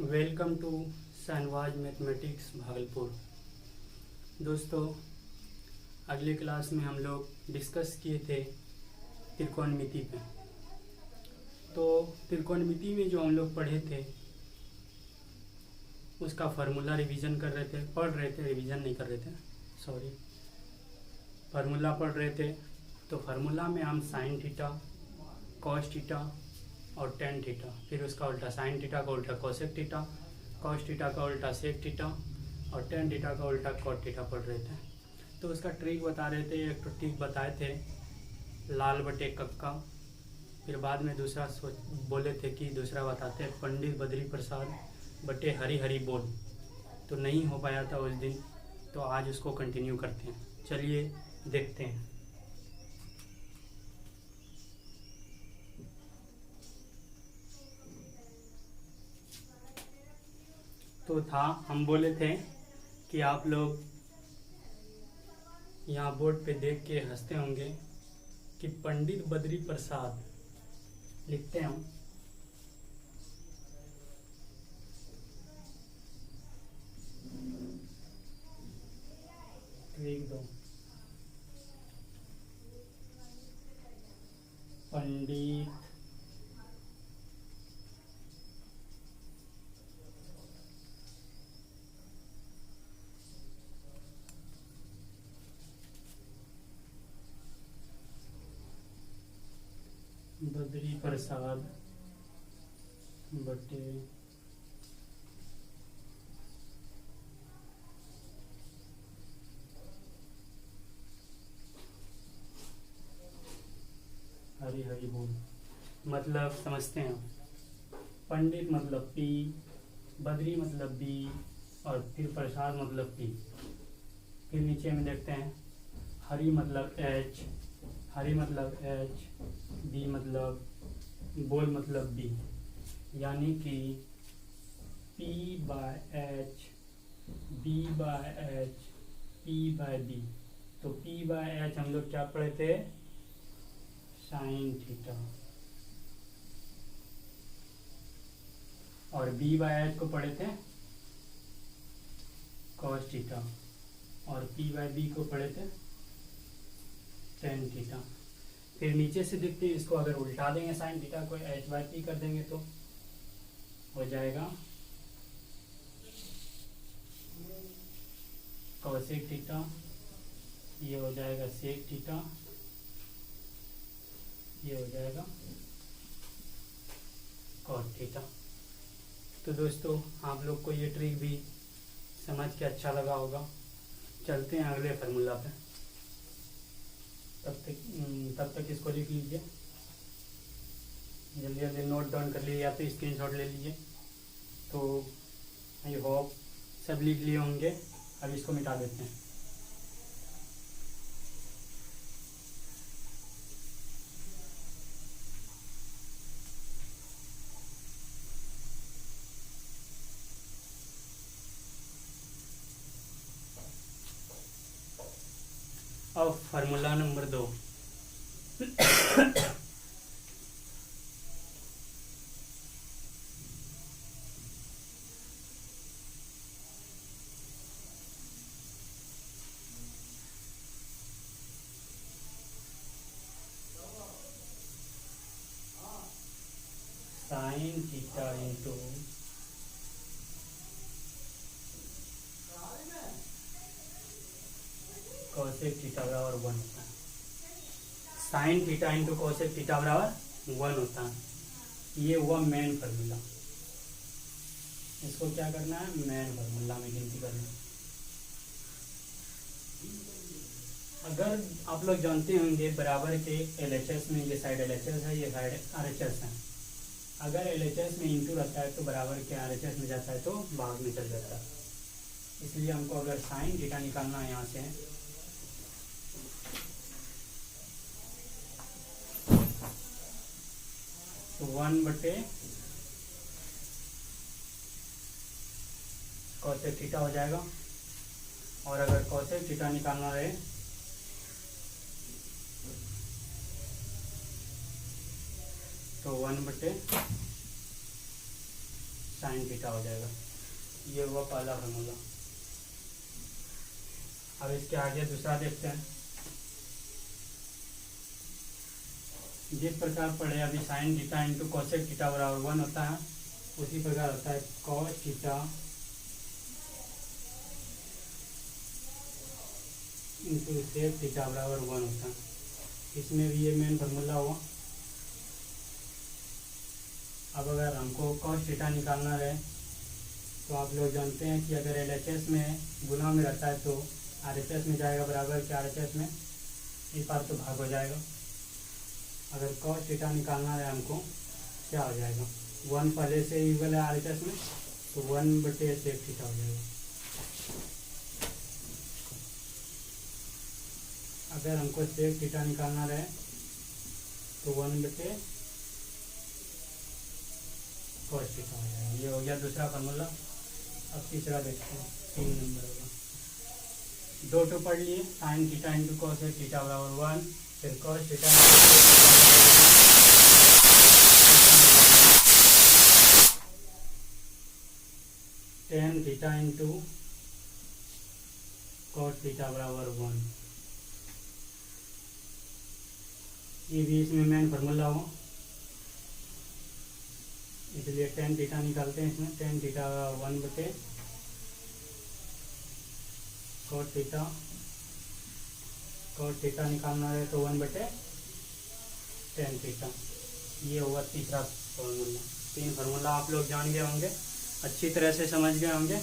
Welcome to Shahnawaz mathematics Bhagalpur. दोस्तों, अगले class में हम लोग डिस्कस किए थे त्रिकोणमिति पे। तो त्रिकोणमिति में जो हम लोग पढ़े थे उसका फार्मूला रिवीजन कर रहे थे, पढ़ रहे थे, रिवीजन नहीं कर रहे थे, सॉरी, फार्मूला पढ़ रहे थे। तो फार्मूला में हम साइन थीटा, कॉस थीटा और टेन थीटा, फिर उसका उल्टा साइन थीटा का उल्टा कोसेक थीटा, कॉस थीटा का उल्टा सेक थीटा और टेन थीटा का उल्टा कॉट थीटा पढ़ रहे थे। तो उसका ट्रिक बता रहे थे। एक तो ट्रिक बताए थे लाल बटे कक्का, फिर बाद में दूसरा बोले थे कि दूसरा बताते हैं पंडित बद्री प्रसाद बटे हरी हरी बोल। तो नहीं हो पाया था उस दिन, तो आज उसको कंटिन्यू करते हैं। चलिए देखते हैं। तो था, हम बोले थे कि आप लोग यहाँ बोर्ड पे देख के हंसते होंगे कि पंडित बद्री प्रसाद लिखते हैं हम। लिख दो पंडित बद्री प्रसाद बटे हरी हरी बोल। मतलब समझते हैं, पंडित मतलब पी, बद्री मतलब बी और फिर प्रसाद मतलब पी। फिर नीचे में देखते हैं हरी मतलब एच, हरी मतलब एच, बी मतलब बोल मतलब बी, यानी कि P by H, B by H, P by B. तो P बाय एच हम लोग क्या पढ़े थे? Sine theta. और B बाय एच को पढ़े थे कॉस थीटा। और P बाय बी को पढ़े थे टेन थीटा। फिर नीचे से देखते हैं, इसको अगर उल्टा देंगे साइन थीटा को एच बाय पी कर देंगे तो हो जाएगा कॉसेक थीटा, ये हो जाएगा सेक थीटा, ये हो जाएगा कॉट थीटा। तो दोस्तों, आप लोग को ये ट्रिक भी समझ के अच्छा लगा होगा। चलते हैं अगले फार्मूला पे। तब तक इसको लिख लीजिए, जल्दी जल्दी नोट डाउन कर लीजिए या तो स्क्रीनशॉट ले लीजिए। तो आई होप सब लिख लिए होंगे। अब इसको मिटा देते हैं। अब formula number 2। Sign theta into cosec theta बराबर 1 होता है। Sign theta into cosec theta बराबर 1 होता है। ये हुआ मेन फार्मूला। इसको क्या करना है? मेन फार्मूला में गिनती करना है। अगर आप लोग जानते होंगे बराबर के LHS में, ये साइड LHS है, ये साइड RHS है। अगर LHS में इंटू रहता है तो बराबर के RHS में जाता है तो भाग में चल जाता है। इसलिए हमको अगर साइन थीटा निकालना है यहाँ से, तो 1 बटे कोसेक थीटा हो जाएगा। और अगर कोसेक थीटा निकालना रहे तो 1 बटे साइन थीटा हो जाएगा। ये हुआ पहला फार्मूला। अब इसके आगे दूसरा देखते हैं। जिस प्रकार पढ़े अभी sine theta into cosec theta बराबर 1 होता है, उसी प्रकार होता है cos theta into sec theta बराबर 1 होता है। इसमें भी ये मेन फार्मूला हुआ। अब अगर हमको कॉस थीटा निकालना रहे तो आप लोग जानते हैं कि अगर LHS में गुना में रहता है तो RHS में जाएगा बराबर कि RHS में इस बार तो भाग हो जाएगा। अगर कॉस थीटा निकालना है हमको क्या हो जाएगा, 1 पहले से इक्वल है RHS में तो 1/सेक थीटा हो जाएगा। अगर हमको सेक थीटा निकालना रहे तो 1/cos थीटा हो जाएगा। ये हो गया दूसरा फार्मूला। अब तीसरा देखते हैं, 3 नंबर होगा। 2 पढ़ लिए, sign theta into cosec theta बराबर 1, फिर cos theta tan theta into cos theta बराबर 1। ये भी इसमें मेन फार्मूला हो, इसलिए टेन थीटा निकालते हैं। इसमें tan theta 1/cos theta, cos theta निकालना है तो 1/tan थीटा। ये हुआ तीसरा फार्मूला। 3 फार्मूला आप लोग जान गए होंगे, अच्छी तरह से समझ गए होंगे।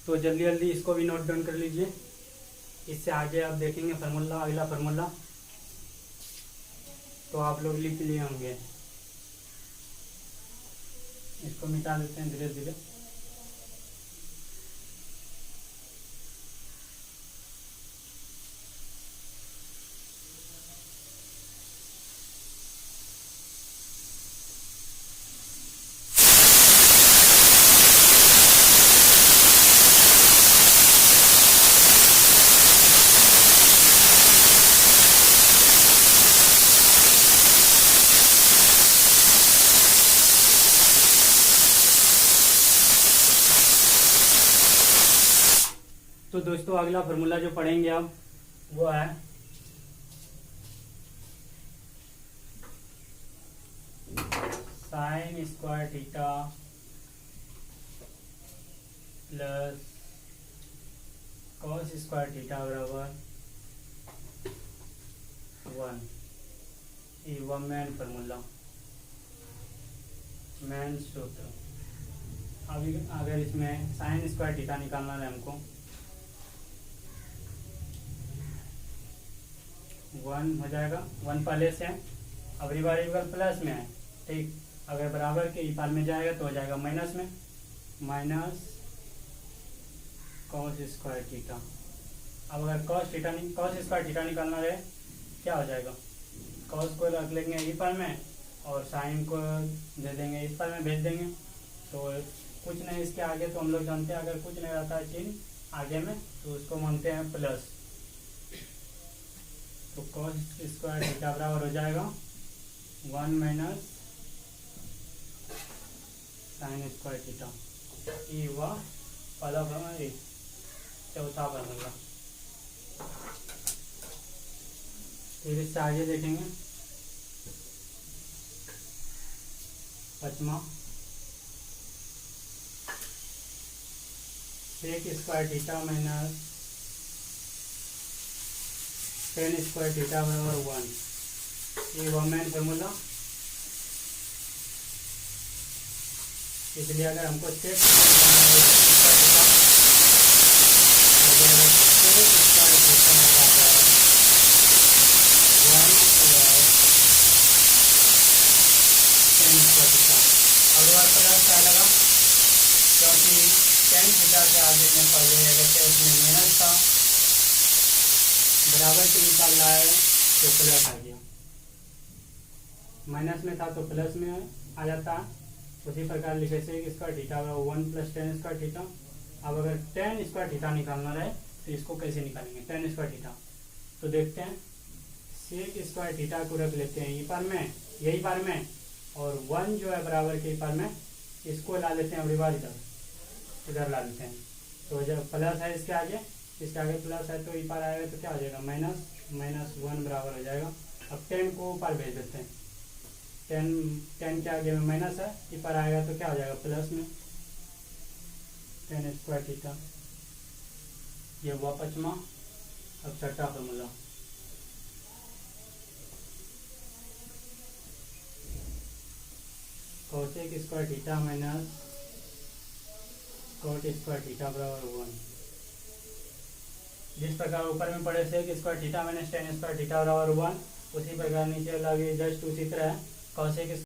तो जल्दी जल्दी इसको भी नोट डाउन कर लीजिए। इससे आगे आप देखेंगे फार्मूला, अगला फार्मूला तो आप लोग लिख लिए होंगे। इसको मिटा देते हैं धीरे धीरे। तो दोस्तों अगला फार्मूला जो पढ़ेंगे अब वो है sine square theta plus cos square theta बराबर 1। ये हुआ मेन फार्मूला, मेन सूत्र। अभी अगर इसमें साइन स्क्वायर थीटा निकालना है हमको, 1 हो जाएगा। 1 पहले से है, अब रिवाइवल प्लस में है, ठीक। अगर बराबर के ई पार में जाएगा तो हो जाएगा माइनस में, माइनस कॉस स्क्वायर थीटा। अब अगर कॉस स्क्वायर थीटा निकालना रहे क्या हो जाएगा, कॉस को रख लेंगे ई पार में और साइन को दे देंगे इस पार में, भेज देंगे। तो कुछ नहीं इसके आगे, तो हम लोग जानते हैं अगर कुछ नहीं रहता है चिन्ह आगे में तो उसको मानते हैं प्लस। तो कॉस स्क्वायर थीटा बराबर हो जाएगा 1 माइनस साइन स्क्वायर थीटा। ये हुआ पहला फार्मूला, चौथा फार्मूला। फिर इससे आगे देखेंगे, 5वां sec square theta minus tan square theta बराबर 1। ये हुआ मेन फार्मूला। इसलिए अगर हमको सेक अगली बार प्लस क्या लगा, क्योंकि टेन थीटा के आगे में पहले अगर उसमें माइनस था, बराबर के निकाल रहा है तो प्लस आ गया, माइनस में था तो प्लस में आ जाता है। उसी प्रकार लिखे से square theta 1 plus ten square theta. अब अगर टेन स्क्वायर थीटा निकालना रहे तो इसको कैसे निकालेंगे, टेन स्क्वायर थीटा तो देखते हैं सेक स्क्वायर थीटा को रख लेते हैं ई पर में, यही पर में, और 1 जो है बराबर के पर में, इसको ला लेते हैं अगली बार इधर ला लेते हैं। तो जब प्लस है इसके आगे प्लस है तो ई पर आएगा तो क्या हो जाएगा -1 बराबर हो जाएगा। अब 10 को ऊपर भेज देते हैं, 10 के आगे में माइनस है, ई पर आएगा तो क्या हो जाएगा प्लस में 10 स्क्वायर थीटा। ये हुआ पचमा। अब छठा formula, cosec square theta minus cot square theta बराबर 1। जिस प्रकार ऊपर में पढ़े sec square theta minus 10 square theta बराबर 1, उसी प्रकार नीचे लगे जस्ट उसी तरह कोसेक